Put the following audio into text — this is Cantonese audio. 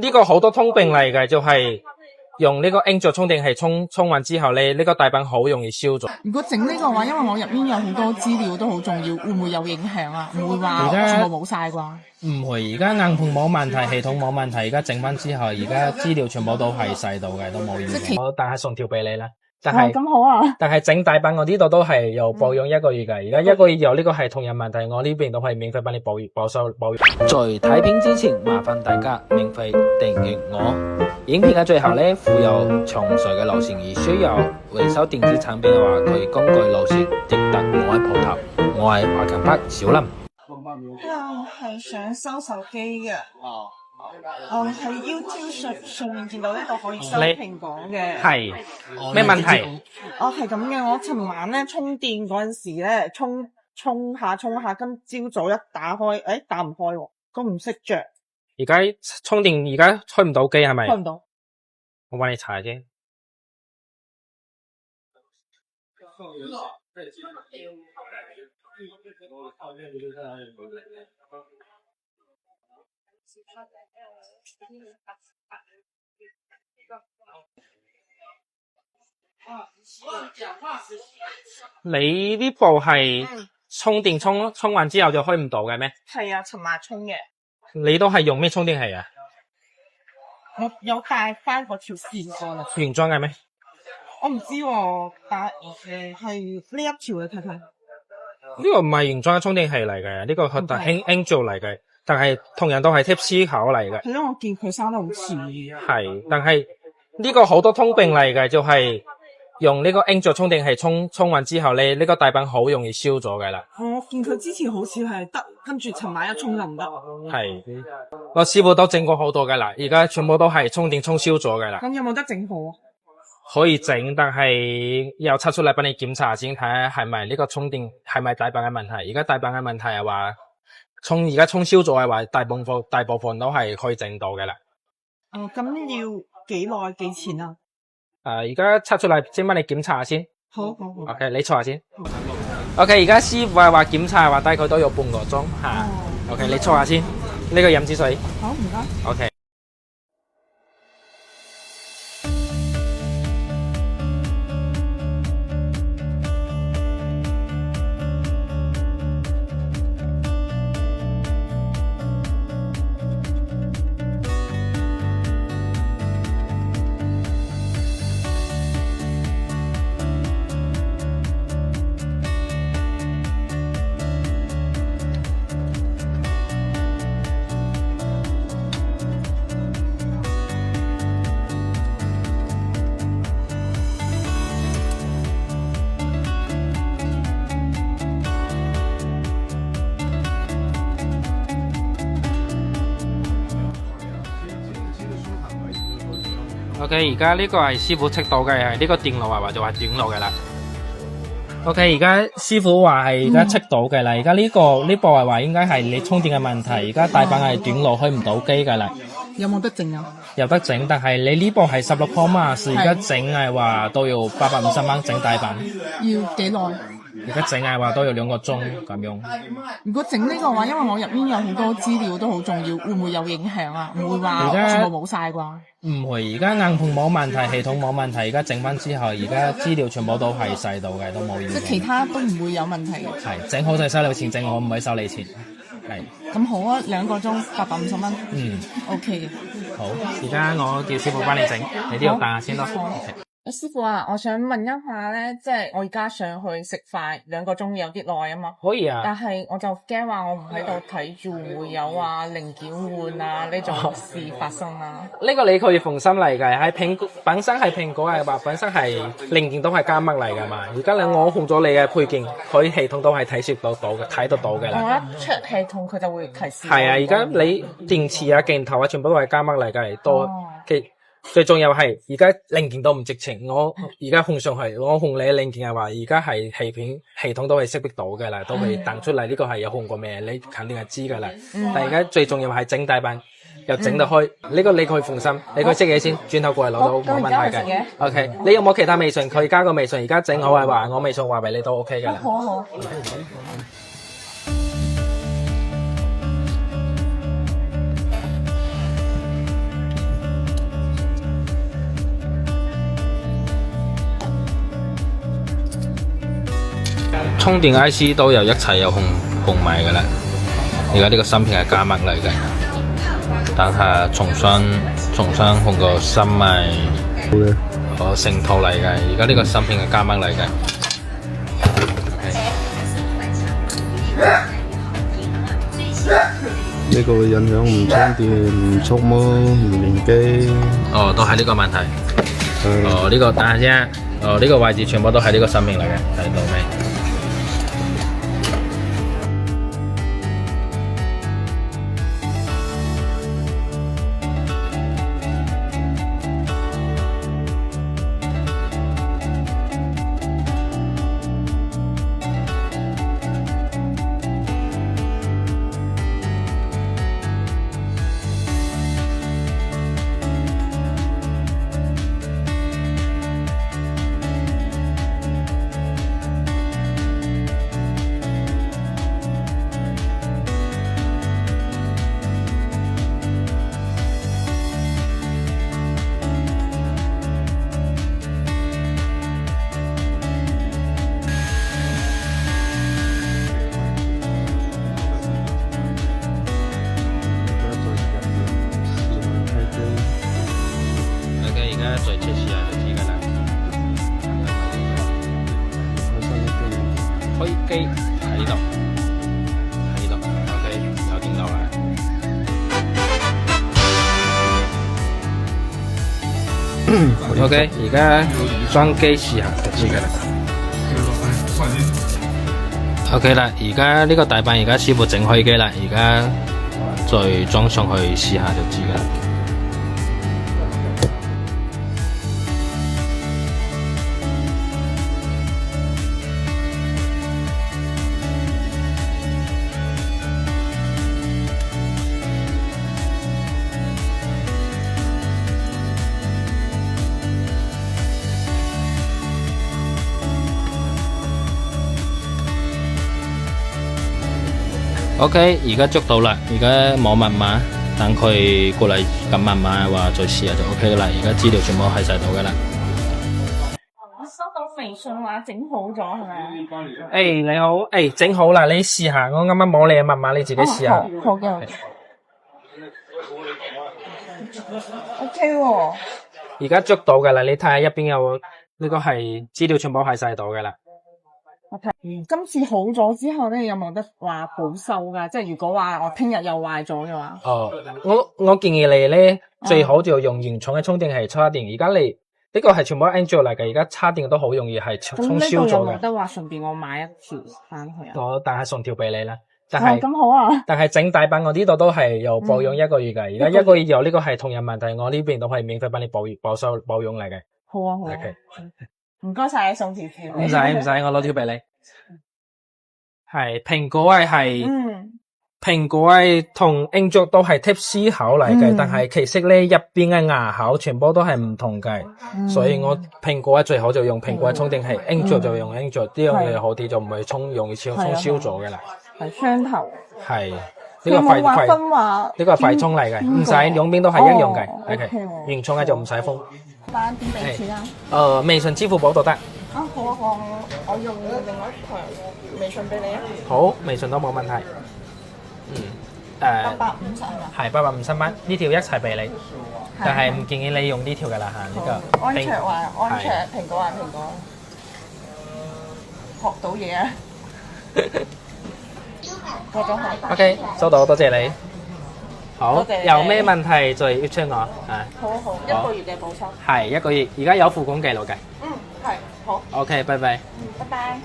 呢個好多通病嚟嘅，就係用呢個 Angel 充電器充完之後咧，呢個大板好容易燒咗。如果整呢個話，因為我入面有好多資料都好重要，會唔會有影響啊？唔會話全部冇晒啩？唔會，而家硬盤冇問題，系統冇問題，而家整翻之後，而家資料全部都係細到嘅，都冇影響。我帶下送條俾你啦。但係咁好啊！但係整大板我呢度都係有保養1個月嘅，而家1個月有呢個系統有問題，我呢邊都係免費幫你保修。在睇片之前，麻煩大家免費訂閱我。影片嘅最後咧附有詳細嘅路線，而需要維修電子產品嘅話，可以根據路線直達我嘅鋪頭。我係華強北小林。我係想收手機嘅。喺 YouTube 上面見到呢度可以收蘋果嘅。係咩問題？係咁嘅，我尋晚咧充電嗰陣時咧，充下，今朝早一打開，打唔開喎，都唔識着。而家充電而家開唔到機係咪？開唔到。我幫你查啫。你呢部係充電充完之後就開唔到嘅咩？係啊，尋晚充嘅。你都係用咩充電器啊？我有帶翻嗰條線過嚟。原裝嘅咩？我唔知喎，但係呢一條嘅睇睇。呢個唔係原裝嘅充電器嚟嘅，呢個係Angel 嚟嘅，但係同樣都係 Type C 口嚟嘅。係咯，我見佢生得好似。係，但係呢個好多通病嚟嘅，就係用呢個 Angel 充電器充完之後咧，呢個大板好容易燒咗嘅啦。我見佢之前好似係得，跟住尋晚一充就唔得。係，我師傅都整過好多嘅啦，而家全部都係充電充燒咗嘅啦。咁有冇得整好啊？可以整，但係又拆出嚟幫你檢查先，睇下係咪呢個充電係咪大板嘅問題。而家大板嘅問題係話而家充燒咗係話大部分都係可以整到嘅啦。咁要幾耐幾錢啊？而家拆出嚟先幫你檢查下先。好。OK， 你坐下先。OK， 而家師傅係話檢查話大概都要半個鐘吓。OK， 你坐下先。呢個飲支水。好，唔該。OK。OK， 而家呢個係師傅測到嘅，係呢個電路話就話短路嘅啦。OK， 而家師傅話係而家測到嘅啦。而家呢部係話應該係你充電嘅問題，而家大板係短路開唔到機噶啦。有冇得整啊？有得整，但係你呢部係16 Pro Max，而家整係話都要850蚊整大板。要幾耐？而家整係話都要2個鐘咁樣。如果整呢個話，因為我入面有好多資料都好重要，會唔會有影響啊？唔會話全部冇晒啩？唔會，而家硬盤冇問題，系統冇問題，而家整翻之後，而家資料全部都係細到嘅，都冇影響。即係其他都唔會有問題。係整好就收你錢，整好唔會收你錢。係。咁好啊，2個鐘850蚊。OK 嘅。好，而家我叫師傅幫你整，你呢度等下先咯。師傅啊，我想問一下咧，即係我而家上去食飯2個鐘有啲耐啊嘛。可以啊。但係我就驚話我唔喺度睇住會唔會有話零件換啊呢種事發生啊。呢個你可以放心嚟嘅，係本身係蘋果係話本身係零件都係加密嚟噶嘛。而家我換咗你嘅配件，佢系統都係睇得到嘅啦。我一出系統佢就會提示。係啊，而家你電池啊、鏡頭啊，全部都係加密嚟嘅，最重要係而家零件都唔值錢，我而家換上去，我換你嘅零件係話而家係系統都係識別到嘅啦，都會彈出嚟呢個係有換過咩，你肯定係知噶啦。但係而家最重要係整大板，又整得開，呢個你可以放心，你可以識嘢先，轉頭過嚟攞到冇問題嘅。OK， 你有冇其他微信？佢加個微信，而家整好係話我微信話俾你都 OK 噶啦。好。充電 IC 都有一齊有紅賣嘅啦。而家呢個芯片係加密嚟嘅，但係重新換個芯咪個成套嚟嘅。而家呢個芯片係加密嚟嘅。呢個會影響唔充電、唔觸摸、唔連機。哦，都係呢個問題。哦，呢個等下先。哦，呢個位置全部都係呢個芯片嚟嘅，睇到未？再測試下就知㗎啦。開機喺呢度，OK， 有電腦啦。OK， 而家裝機試下就知㗎啦。OK 啦，而家呢個大板而家師傅整開機啦，而家再裝上去試下就知㗎啦。OK， 而家捉到啦，而家冇密碼，等佢過嚟撳密碼話再試下就 OK 啦。而家資料全部喺晒度噶啦。我收到微信話整好咗係咪？誒你好，誒整好啦，你試下，我啱啱冇你嘅密碼，你自己試下。好嘅。OK 喎。而家捉到噶啦，你睇下一邊有呢個係資料全部喺晒度噶啦。今次好咗之後咧，有冇得話補修噶？即係如果話我聽日又壞咗嘅話，哦，我建議你咧最好就用原廠嘅充電器插電。而家你呢個係全部 Android 嚟嘅，而家插電都好容易係沖燒咗嘅。咁呢度有冇得話順便我買一條翻去啊？我但係送條俾你啦。但係咁好啊！但係整大版我呢度都係有保養1個月嘅。而家1個月有呢個係同樣問題，我呢邊都係免費幫你保養嚟嘅。好啊，好啊。OK。唔該晒，送條條。唔使，我攞條俾你。係蘋果係蘋果係同安卓都係 Type-C 口嚟嘅，但係其實咧入邊嘅牙口全部都係唔同嘅，所以我蘋果最好就用蘋果充電器，安卓就用安卓，呢樣嘢好啲就唔會容易沖燒咗嘅啦。係雙頭。係。呢個係快充嚟嘅，唔使兩邊都係一樣嘅。OK， 原廠嘅就唔使封。點俾錢啊？微信支付寶都得。好啊，我用另外一台微信俾你啊。好，微信都冇問題。850係850蚊，呢條一齊俾你，但係唔建議你用呢條㗎啦嚇。呢個安卓蘋果學到嘢啊！OK， 收到，多謝你。好，有咩問題再約出我啊。好，1個月嘅保修。係1個月，而家有付款記錄嘅。係，好。OK，拜拜。拜拜。